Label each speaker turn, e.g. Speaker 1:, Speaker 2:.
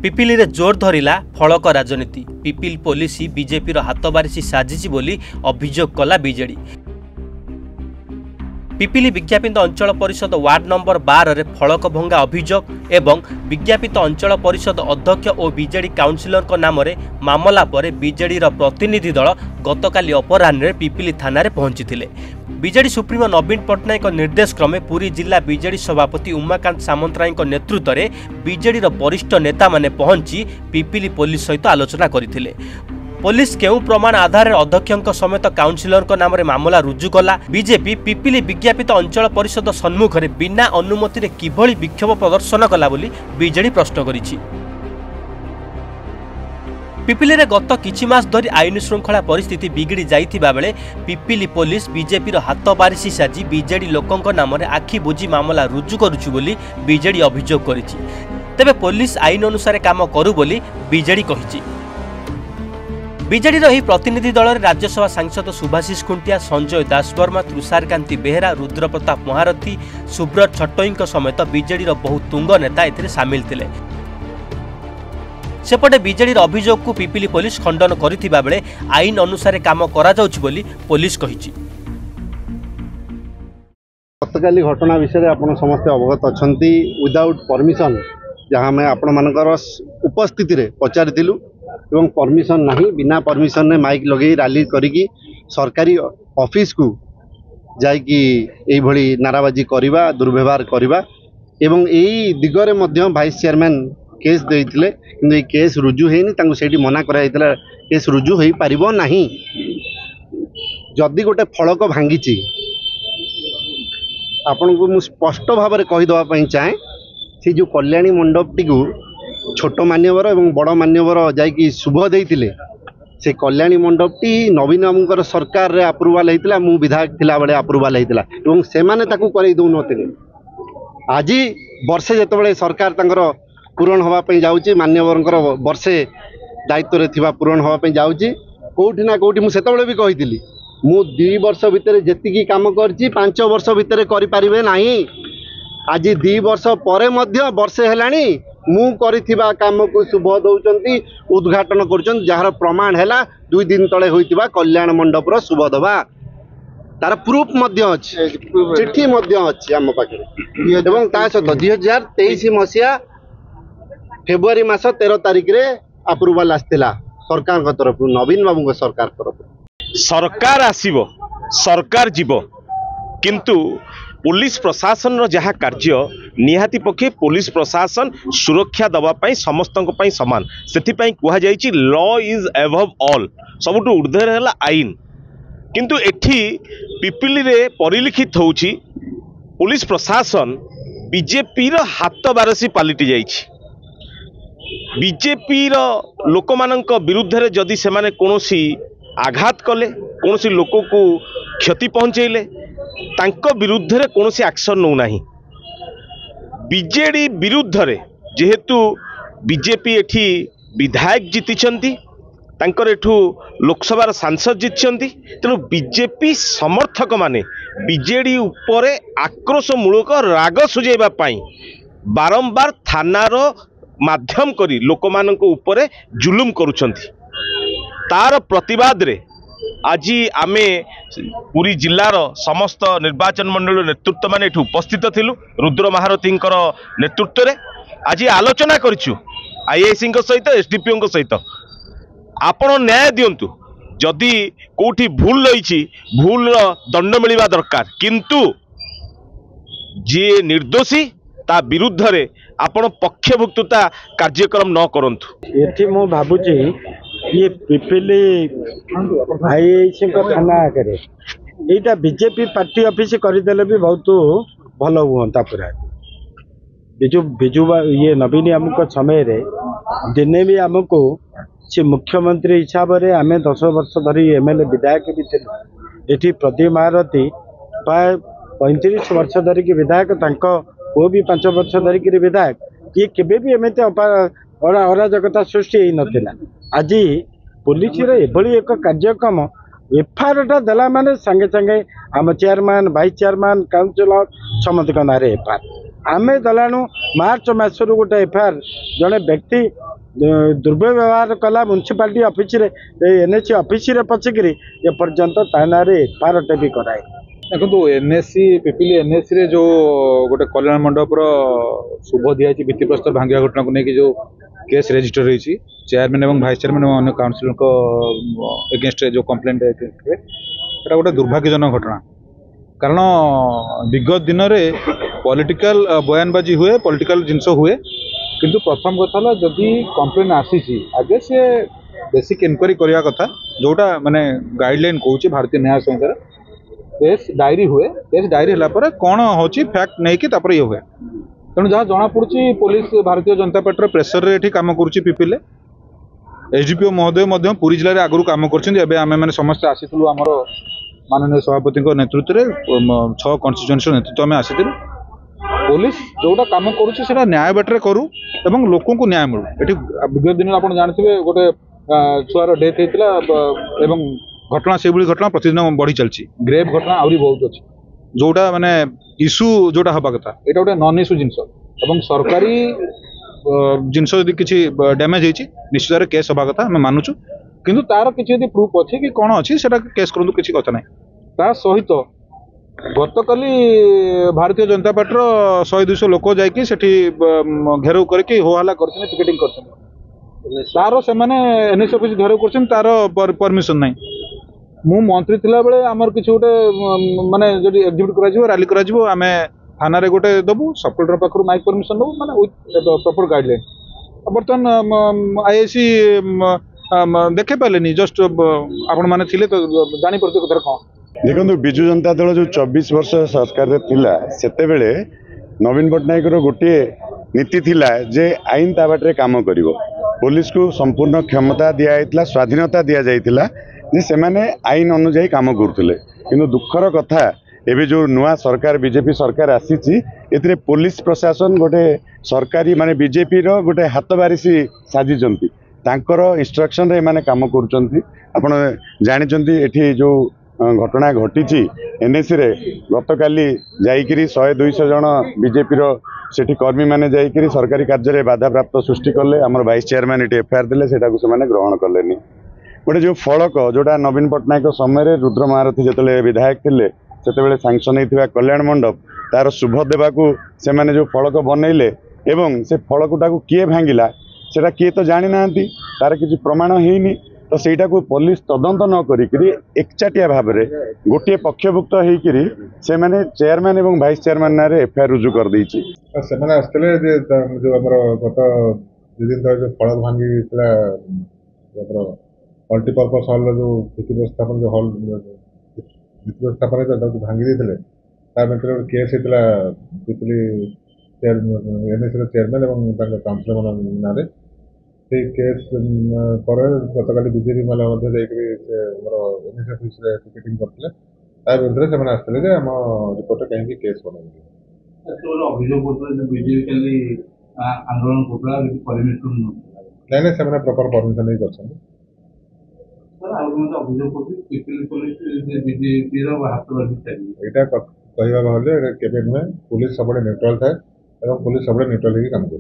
Speaker 1: पिपिली रे जोर धरिला फलक राजनीति। पिपिल पुलिस बीजेपी हाथबारिशी साजिची बोली अभियोग कला बीजेडी। पिपिली विज्ञापित अंचल परिषद वार्ड नंबर 12 रे फलक भंगा अभियोग एवं विज्ञापित अंचल परिषद अध्यक्ष और बीजेडी काउंसिलर नाम रे मामला पर बीजेडी प्रतिनिधि दल गतकाली अपराह्न पिपिली थाना रे पहुंची। बीजेडी सुप्रीमो नवीन पट्टनायक निर्देश क्रमे पुरी जिला बीजेडी सभापति उमाकांत सामंतराय नेतृत्व में बीजेडी वरिष्ठ नेता माने पहुंची पिपिली पुलिस सहित आलोचना करथिले। पुलिस केउ प्रमाण आधार अध्यक्ष समेत काउंसिलर नाम रे मामला रुजु कला। बीजेपी पिपिली विज्ञापित अंचल परिषद सम्मुख में बिना अनुमति रे किभली विक्षोभ प्रदर्शन कला बोली बीजेडी प्रश्न करिछि। पिपिली रे गत किछि मास धरी आईन श्रृंखला परिस्थिति बिगड़ी जाइथिबा बेले पिपिली पुलिस बीजेपी हाथबारिशी साजी बीजेडी लोकंक नाम रे आखि बुझी मामला रुजु करुछु बोली बीजेडी अभियोग करिछि। तेबे पुलिस आईन अनुसार काम करू बोली बीजेडी कहिछि। बीजेडी रही प्रतिनिधि दल राज्यसभा सांसद सुभाषिष खुंटिया, संजय दासवर्मा, तुषारकांति बेहेरा, रुद्रप्रताप महारथी, सुब्रत छटोई समेत बीजेडी बहु तुंग नेता एथिरे सामिल थिले। सेपटे बीजेडी अभियोग को पिपिली पुलिस खंडन करथिबा बेले आईन अनुसार काम करा जाउछि बोली पुलिस कहिछि।
Speaker 2: गतकाली घटना विषय आपण समस्त अवगत अछंती। विदाउट परमिशन जहां मैं आपण मानकर उपस्थिति रे पचारिथिलु एवं परमिशन नहीं, बिना परमिशन ने माइक लगे रैली करिकी सरकारी ऑफिस को जाइकी एई भली नाराबाजी करिबा, दुर्व्यवहार करिबा एवं एई दिगरे मध्य वाइस चेयरमैन केस देइथिले, किंतु ए केस रुजु हेनी। तांको सेठी मना करा जाइतला केस रुजु हेई पारिबो नाही। जदि गोटे फलक भांगीची आपन को मु स्पष्ट भाव में कहि दवा पई चाहे, से जो कल्याणी मंडपटी को छोट मान्यवर एवं बड़ मान्यवर जाइकी शुभ देइथिले, से कल्याणी मंडपटी नवीन बाबूंकर सरकार रे अप्रूवल हेतिला, मु विधायक थिला बेले अप्रूवल हेतिला एवं से माने ताकू करई दउ नथिले। आज वर्षे जेतबेले सरकार तांकर पूरण हवा पई जाउची, मान्यवरंकर वर्षे दायित्व रे थिबा पूरण हवा पई जाउची, कोठी ना कोठी मु सेतबेले भी कहिथिली मु 2 वर्ष भितर जेतिकी काम करची 5 वर्ष भितर करि पारिबे नाही। आज 2 वर्ष परे मध्य वर्षे हेलानी मु करिथिबा काम को शुभ दउचंती, उद्घाटन करचंती, जहार प्रमाण हैला 2 दिन तळे होइतिबा कल्याण मंडप रो शुभ दबा। तार प्रूफ मध्य अछि, चिट्ठी मध्य अछि हम पाखे एवं ता सहित 2023 मसिया फेब्रुआरी मास 13 तारिख रे अप्रूवल आस्तिला सरकार का तरफ, नवीन बाबू को सरकार तरफ।
Speaker 3: सरकार आसीबो, सरकार जीवो, किंतु पुलिस प्रशासन रो जहा कार्य निहाती पक्षे पुलिस प्रशासन सुरक्षा दवा पाई समस्तक पाई समान। सेति पाई कुहा जाईची लॉ इज अबव ऑल, सबुटु ऊर्ध्वर हैला आईन। किंतु एठी पिपिली रे परिलिखित होउची पुलिस प्रशासन बीजेपी रो हाथ बारसी पालिटी जाईची। बीजेपी रो लोक मानक विरुद्ध रे जदि से माने कोनोसी आघात कले, कोनोसी लोक को क्षति पहुंचैले, तांको विरुद्ध रे कोनोसी एक्शन नौ नाही। बीजेडी विरुद्ध रे जेहेतु बीजेपी एठी विधायक जीतिछंती, तांकर एठू लोकसभा सांसद जीतिछंती, तेणु बीजेपी समर्थक माने बीजेडी उपरे आक्रोश मूलक राग सुझाइबा पाई बारंबार थानार माध्यम करी लोक मानक उपरे जुलुम करुछंती। तार प्रतिवाद रे आज आमे पूरी जिलार समस्त निर्वाचन मंडल नेतृत्व माने एठू उपस्थित थिलु। रुद्र महारथी नेतृत्व रे आज आलोचना करिछु आईएएस सहित, एसडीपीओ सहित। आपण न्याय दियंतु, जदि कोठी भूल रही भूल दंड मिलवा दरकार, किंतु जे निर्दोषी ता विरुद्ध रे आपण पक्षभुक्तता कार्यक्रम न करंतु।
Speaker 4: एठी मो भाबुची ये पिपिली आईएएस थाना आगे यहाँ बीजेपी पार्टी ऑफिस करदेले भी बहुत भल हुआ। पूरा बिजु बिजु ये नवीन आमको समय रे दिने भी आमको से मुख्यमंत्री हिसाब से आम 10 वर्ष धरी एमएलए विधायक भी थे। ये प्रदीप महारथी प्राय 35 वर्ष धरिकी विधायक, वो भी 5 वर्ष धरिकी विधायक। ये केबे भी एमती अराजकता सृष्टि होता। आज पुलिस एभली एक कार्यक्रम एफआईआर देला माने संगे संगे आम चेयरमैन, वाइस चेयरमैन, काउंसिलर समस्त ना एफआईआर आमे दलाणु मार्च मासरू गोटे एफआईआर जड़े व्यक्ति दुर्व्यवहार कला म्यूनिसिपालिटी ऑफिस रे एनएससी ऑफिस रे पचिक एपर्यंत थाना एफआईआर भी कराए।
Speaker 5: देखो एनएससी पिपिली एनएससी रे जो गोटे कल्याण मंडप शुभ दिखाई भित्तिप्रस्तर भांगा घटना को लेकिन जो केस रजिस्टर रही चेयरमैन और भाइस चेयरमैन और अन्य काउंसिलर एगेंस्ट जो कंप्लेंट एटा गोटे दुर्भाग्यजनक घटना कारण विगत दिन में पॉलिटिकल बयानबाजी हुए पॉलिटिकल जिनस हुए किंतु प्रथम कथा जदि कंप्लेन आसी आगे से बेसिक इनक्वारी करने कथा जोटा माने गाइडलाइन कौच भारतीय न्याय संहितार केस डायरी हुए केस डायरी है कौन हो फैक्ट नहीं कि ये हुए तेणु जहाँ जना पड़ी police Bharatiya Janata party pressure रे काम करुपिपिले एसडीपीओ महोदय पुरी जिले में आगुरी काम कर समस्त आसीलु आमर माननीय सभापति नेतृत्व में 6 कन्स्टिट्यूएंसी नेतृत्व में आसी पुलिस जोटा काम करुँचा न्याय बाटर करू एवं लोक को न्याय मिलू ये विगत दिन आप जानते गोटे छुआर डेथ होता एवं घटना से घटना प्रतिदिन बढ़ी चलती ग्रेव घटना आहरी बहुत अच्छी जोटा माने इश्यू जोटा हवा कथा ये गोटे नन इश्यू जिनस सरकारी जिनस यदि किसी डैमेज होती निश्चित भाव केस हवा कथा आम मानुचु किंतु तार किसी यदि प्रूफ अच्छी कि कौन अच्छी से केस करूँ किसी कथा ना ता सहित गतकाली भारतीय जनता पार्टी 100-200 लोक जाकि घेराव करके होहल्ला कर पिकेटिंग कर तार से एनएससी ऑफिस घेराव कर तार परमिशन ना मु मंत्री थिला बेले आमर किसी गोटे माने जदि एग्जीक्यूट करा रैली करा आम थाना रे गोटे दबु सब कलेक्टर पाखर माइक परमिशन दबु माने विथ प्रॉपर गाइडलाइन बर्तमान आईएसी देखे पारे जस्ट आपण माने थिले तो जानी पड़ते कथार कौन
Speaker 6: देखो विजु जनता दल जो 24 वर्ष सरकार थिला सेते बेले नवीन पट्टनायक गोटे नीति थिला जे आईन ता बाटे काम करिवो पुलिस को संपूर्ण क्षमता दिया जाइतिला स्वाधीनता दिया जाइतिला जे से माने आईन अनुଯାयी काम करथुले किंतु दुखर कथा एबे जो नुआ सरकार बीजेपी सरकार आसीची एथिरे पुलिस प्रशासन गोटे सरकारी माने बीजेपी रो गोटे हाथ बारिसी साजिचंती तांकर इंस्ट्रक्शन रे माने काम करूचंती आपण जानिचंती एठी जो घटना घटी एनएससी रे गतकाली जाइकिरी 100-200 जन बीजेपी रो सेठी कर्मी माने जाइकिरी सरकारी कार्य रे बाधा प्राप्त सृष्टि कले आमर वाइस चेयरमैन एटी एफआईआर देले सेटा को से माने ग्रहण कलेनी गोटे जो फलक जोटा नवीन पट्टनायक समय रुद्र महारथी जिते विधायक थे से सांक्शन होता कल्याण मंडप तार शुभ देवाकू से माने जो फलक बनइले एवं से फलकटा किए भांगिला सेटा किए तो जानी ना तार किसी प्रमाण होनी तो सहीटा को पुलिस तदंत न करी एकचाटिया भाव में गोटे पक्षभुक्त होकर से माने चेयरमैन और भाइस चेयरमैन ना एफआईआर रुजु कर दी जो
Speaker 7: गत दिन जो फलक भांगी मल्टीपर्पज हल जो भित्ति स्थापन जो हल भित्ति स्थापन भांगी देते भर केस होता पिपली एनएससी चेयरमैन और काउंसिलर ना से केस पर गतकाली बीजेपी माला एनएससी ऑफिस पिकेटिंग करते विरुद्ध से आसते आम रिपोर्ट कहीं केस बनाई ना से प्रॉपर परमिशन नहीं कर कहवा गले केवे नुहे पुलिस सब न्यूट्राल थाए पुलिस सब न्यूट्राल काम कर।